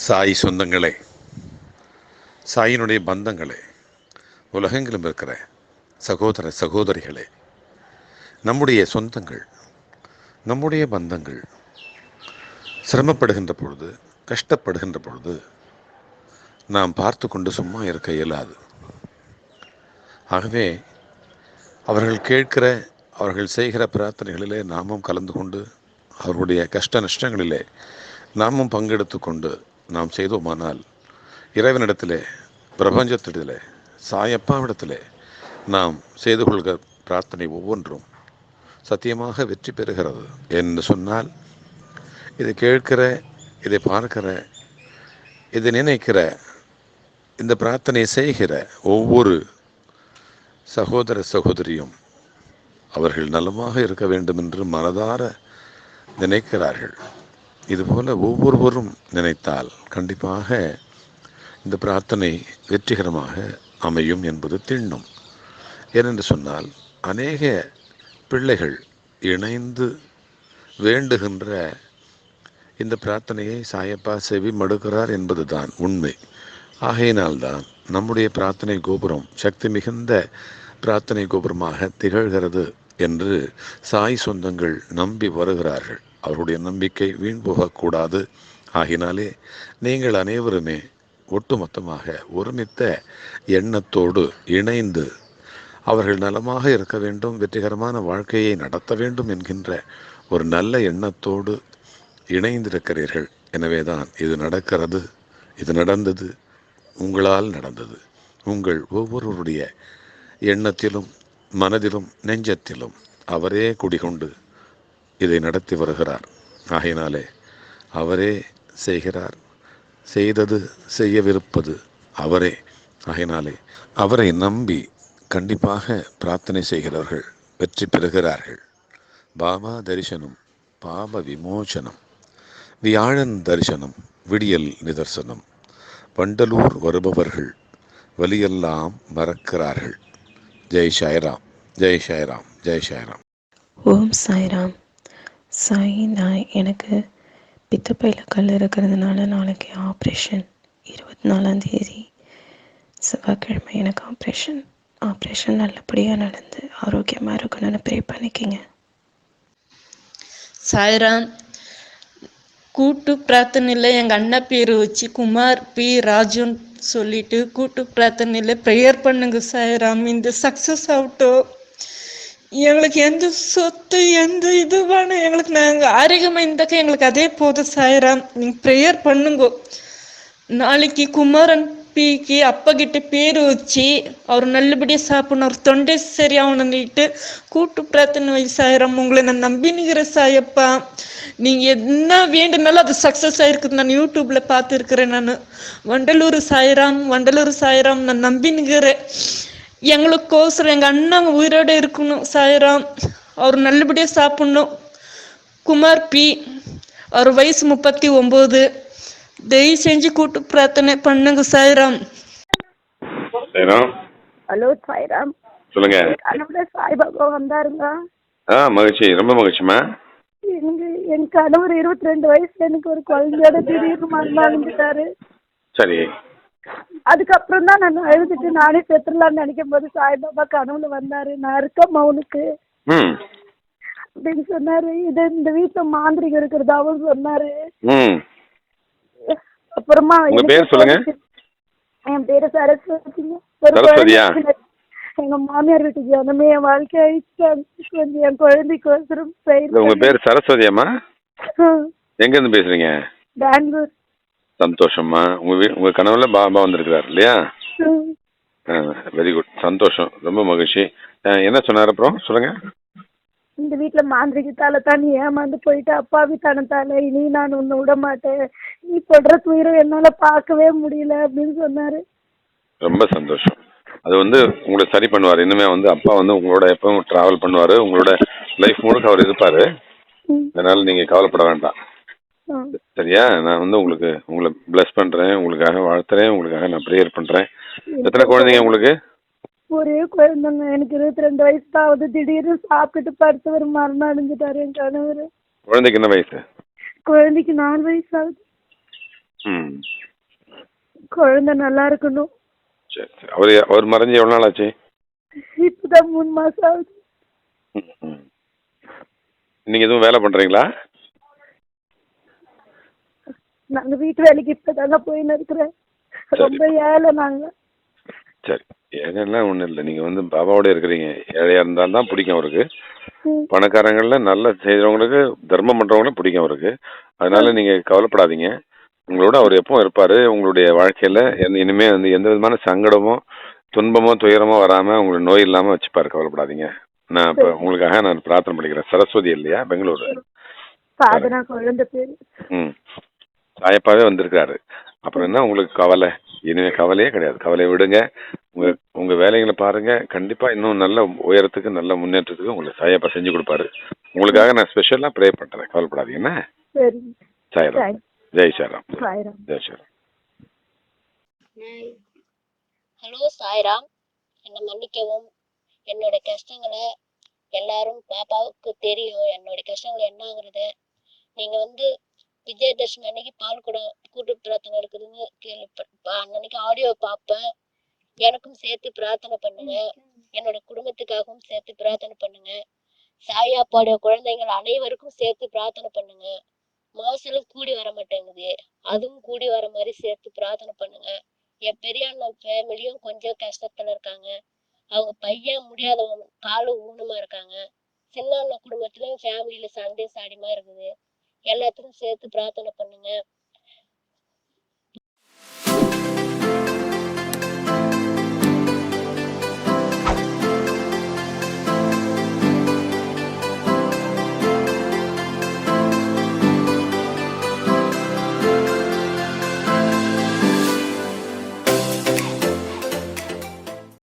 சாய் சொந்தங்களே, சாயினுடைய பந்தங்களே, உலகெங்கிலும் இருக்கிற சகோதர சகோதரிகளே, நம்முடைய சொந்தங்கள், நம்முடைய பந்தங்கள் சிரமப்படுகின்ற பொழுது, கஷ்டப்படுகின்ற பொழுது நாம் பார்த்து கொண்டு சும்மா இருக்க இயலாது. ஆகவே அவர்கள் கேட்கிற, அவர்கள் செய்கிற பிரார்த்தனைகளிலே நாமும் கலந்து கொண்டு, அவர்களுடைய கஷ்ட நஷ்டங்களிலே நாமும் பங்கெடுத்து கொண்டு நாம் செய்தோமானால் இறைவனிடத்திலே, பிரபஞ்சத்திடத்திலே, சாயப்பாவிடத்திலே நாம் செய்து கொள்கிற பிரார்த்தனை ஒவ்வொன்றும் சத்தியமாக வெற்றி பெறுகிறது என்று சொன்னால், இதை கேட்கிற, இதை பார்க்கிற, இதை நினைக்கிற, இந்த பிரார்த்தனை செய்கிற ஒவ்வொரு சகோதர சகோதரியும் அவர்கள் நலமாக இருக்க வேண்டும் என்று மனதார நினைக்கிறார்கள். இதுபோல ஒவ்வொருவரும் நினைத்தால் கண்டிப்பாக இந்த பிரார்த்தனை வெற்றிகரமாக அமையும் என்பது திண்ணும். ஏனென்று சொன்னால், அநேக பிள்ளைகள் இணைந்து வேண்டுகின்ற இந்த பிரார்த்தனையை சாயப்பா செவி மடுக்கிறார் என்பதுதான் உண்மை. ஆகையினால்தான் நம்முடைய பிரார்த்தனை கோபுரம் சக்தி மிகுந்த பிரார்த்தனை கோபுரமாக திகழ்கிறது என்று சாய் சொந்தங்கள் நம்பி வருகிறார்கள். அவருடைய நம்பிக்கை வீண் போகக்கூடாது. ஆகினாலே நீங்கள் அனைவருமே ஒட்டுமொத்தமாக ஒருமித்த எண்ணத்தோடு இணைந்து அவர்கள் நலமாக இருக்க வேண்டும், வெற்றிகரமான வாழ்க்கையை நடத்த வேண்டும் என்கின்ற ஒரு நல்ல எண்ணத்தோடு இணைந்திருக்கிறீர்கள். எனவேதான் இது நடக்கிறது, இது நடந்தது, உங்களால் நடந்தது. உங்கள் ஒவ்வொருவருடைய எண்ணத்திலும் மனதிலும் நெஞ்சத்திலும் அவரே குடிகொண்டு இதை நடத்தி வருகிறார். ஆகையினாலே அவரே செய்கிறார், செய்தது செய்யவிருப்பது அவரே. ஆகையினாலே அவரை நம்பி கண்டிப்பாக பிரார்த்தனை செய்கிறவர்கள் வெற்றி பெறுகிறார்கள். பாபா தரிசனம் பாப விமோசனம், வியாழன் தரிசனம் விடியல் நிதர்சனம், வண்டலூர் வருபவர்கள் வலியெல்லாம் மறக்கிறார்கள். ஜெய் சாய்ராம், ஜெய் சாய்ராம், ஜெய் சாய்ராம். ஓம் சாய்ராம். சாய், நான் எனக்கு பித்தப்பையில் கல் இருக்கிறதுனால நாளைக்கு ஆப்ரேஷன். 24 செவ்வாய்க்கிழமை எனக்கு ஆப்ரேஷன் நல்லபடியாக நடந்து ஆரோக்கியமாக இருக்கணும்னு ப்ரே பண்ணிக்கிங்க. சாய்ராம். கூட்டு பிரார்த்தனையில் எங்கள் அண்ணா பேர் வச்சு குமார் பி ராஜுன்னு சொல்லிட்டு கூட்டு பிரார்த்தனையில் ப்ரேயர் பண்ணுங்க சாய்ராம். இந்த சக்ஸஸ் ஆகட்டும். எங்களுக்கு எந்த சொத்து எந்த இதுவான எங்களுக்கு நாங்கள் ஆரோக்கியமாக இருந்தாக்க எங்களுக்கு அதே போதும் சாய்ராம். நீங்கள் ப்ரேயர் பண்ணுங்க. நாளைக்கு குமாரன் பிக்கு அப்பா கிட்ட பேர் வச்சு அவர் நல்லபடியாக சாப்பிடணும், அவர் தொண்டை சரியாகணுன்னுட்டு கூட்டு பிரார்த்தனை வை சாய்ராம். உங்களை நான் நம்பினுக்கிறேன் சாயப்பா. நீங்கள் என்ன வேண்டுனாலும் அது சக்ஸஸ் ஆகிருக்குது. நான் யூடியூப்பில் பார்த்துருக்குறேன். நான் வண்டலூர் சாய்ராம் நான் நம்பினுக்கிறேன். எங்களுக்கோசரம் எங்கள் அண்ணன் உயிரோடு இருக்கணும் சாய்ராம். அவர் நல்லபடியாக சாப்பிட்ணும். குமார் பி, அவர் வயசு 39. தயவு செஞ்சு கூட்டு பிரார்த்தனை பண்ணுங்க சாய்ராம். ஹலோ சாய்ராம், சொல்லுங்க. கனவுல சாய்பாபா வந்தாருங்க. மகிழ்ச்சி, ரொம்ப மகிழ்ச்சிமா. என் கணவர் 22 வயசுல எனக்கு ஒரு குழந்தையோட திடீர்னு மரணாட்டாரு. சரி. அதுக்கப்புறம் தான் நான் அழுதுட்டு நானே செத்துடலான்னு நினைக்கும் போது சாய்பாபா கனவுல வந்தாரு. நான் இருக்கேன் மௌனுக்கு அப்படின்னு சொன்னாரு. இது இந்த வீட்டுல மாந்திரிகம் இருக்கிறதாவும் சொன்னாரு. அப்புறமா என் பேரு சரஸ்வதிங்க. எங்க மாமியார் வீட்டுக்கு ஜனமே என் வாழ்க்கை கொஞ்சம் என் குழந்தைக்கு உங்க பேர் சரஸ்வதியாமா? எங்க இருந்து பேசுறீங்க? பெங்களூர். சந்தோஷமா. உங்க கனவுல பாபா வந்திருக்கிறார் இல்லையா? வெரி குட், சந்தோஷம், ரொம்ப மகிழ்ச்சி. என்ன சொன்னார் அப்புறம் சொல்லுங்க. இந்த வீட்டுல மாந்திரிகத்தால தான் நீ ஏமாந்து போயிட்டு, அப்பாவி தனத்தால இனி நான் உன்னை விட மாட்டேன், நீ படுற துயரம் என்னால பார்க்கவே முடியல அப்படின்னு சொன்னாரு. ரொம்ப சந்தோஷம். அது உங்களை சரி பண்ணுவார். இனிமே அப்பா உங்களோட எப்பவும் டிராவல் பண்ணுவாரு. உங்களோட லைஃப் முழுக்க அவர் இருப்பாரு. அதனால நீங்க கவலைப்பட வேண்டாம். சரியா? நான் உங்களை பிளஸ் பண்றேன், உங்களுக்காக வாழ்த்துறேன், உங்களுக்காக நான் ப்ரேயர் பண்றேன். எத்தனை குழந்தைங்க உங்களுக்கு? ஒரே குழந்தைங்க. எனக்கு 22 வயசு தான் ஆகுது. திடீர்னு சாப்பிட்டுட்டு படுத்தவர் மரணம் அடைஞ்சிட்டாரு என் கணவர். குழந்தைக்கு என்ன வயசு? குழந்தைக்கு 4 வயசு ஆகுது. ம். குழந்தை நல்லா இருக்கணும். சரி சரி. அவர் மறைஞ்சு எவ்வளோ நாள் ஆச்சு? இப்பதான் 3 மாசம் ஆகுது. ம் ம். நீங்கள் எதுவும் வேலை பண்ணுறீங்களா? நாங்க வீட்டு வேலைக்கு இப்பதாங்க போயின்னு இருக்கிறேன். ரொம்ப ஏழை நாங்க. சரி. ஏழெல்லாம் ஒன்றும் இல்லை. நீங்கள் வந்து பாபாவோட இருக்கிறீங்க. ஏழையாக இருந்தால் தான் பிடிக்கும் அவருக்கு. ம். பணக்காரங்களில் நல்ல செய்கிறவங்களுக்கு, தர்மம் பண்ணுறவங்களும் பிடிக்கும் அவருக்கு. அதனால நீங்கள் கவலைப்படாதீங்க. உங்களோட அவர் எப்பவும் இருப்பார். உங்களுடைய வாழ்க்கையில் இனிமேல் வந்து எந்த விதமான சங்கடமோ, துன்பமோ, துயரமோ வராமல் உங்களை நோய் இல்லாமல் வச்சுப்பார். கவலைப்படாதீங்க. நான் இப்போ உங்களுக்காக நான் பிரார்த்தனை பண்ணிக்கிறேன். சரஸ்வதி இல்லையா, பெங்களூரு? சாதனா குழந்தை பேரு. ம். சாயப்பாவே வந்திருக்காரு. அப்புறம் என்ன உங்களுக்கு கவலை? இனிமே கவலையே கிடையாது. கவலையை விடுங்க. உங்க வேலைகளை பாருங்க. கண்டிப்பா இன்னும் நல்ல உயரத்துக்கு, நல்ல முன்னேற்றத்துக்கு உங்களுக்கு சாயப்பா செஞ்சு கொடுப்பாரு. உங்களுக்காக நான் ஸ்பெஷலா ப்ரே பண்றேன். கவலைப்படாதீங்க என்ன? சரி. சாய்ராம். ஜெய் சாய்ராம். சாய்ராம். ஜெய் சாய்ராம். ஹலோ சாய்ராம், என்னை மன்னிக்கவும். என்னோட கஷ்டங்களை எல்லாரும் பாப்பாவுக்கு தெரியும். என்னோட கஷ்டங்கள் என்னங்கிறது நீங்க வந்து விஜயதசமி அன்னைக்கு பால் குடம் கூட்டு பிரார்த்தனை இருக்குதுன்னு அன்னைக்கு ஆடியோ பார்ப்பேன். எனக்கும் சேர்த்து பிரார்த்தனை பண்ணுங்க. என்னோட குடும்பத்துக்காகவும் சேர்த்து பிரார்த்தனை பண்ணுங்க. சாயாப்பாடைய குழந்தைகள் அனைவருக்கும் சேர்த்து பிரார்த்தனை பண்ணுங்க. மாசலும் கூடி வர மாட்டேங்குது, அதுவும் கூடி வர மாதிரி சேர்த்து பிரார்த்தனை பண்ணுங்க. என் பெரியாண்ணா ஃபேமிலியும் கொஞ்சம் கஷ்டத்துல இருக்காங்க. அவங்க பையன் முடியாதவங்க, காலு ஊனமா இருக்காங்க. சின்ன அண்ணா குடும்பத்திலயும் ஃபேமிலியில சண்டை சாடிமா இருக்குது. எல்லாத்துக்கும் சேர்த்து பிரார்த்தனை பண்ணுங்க.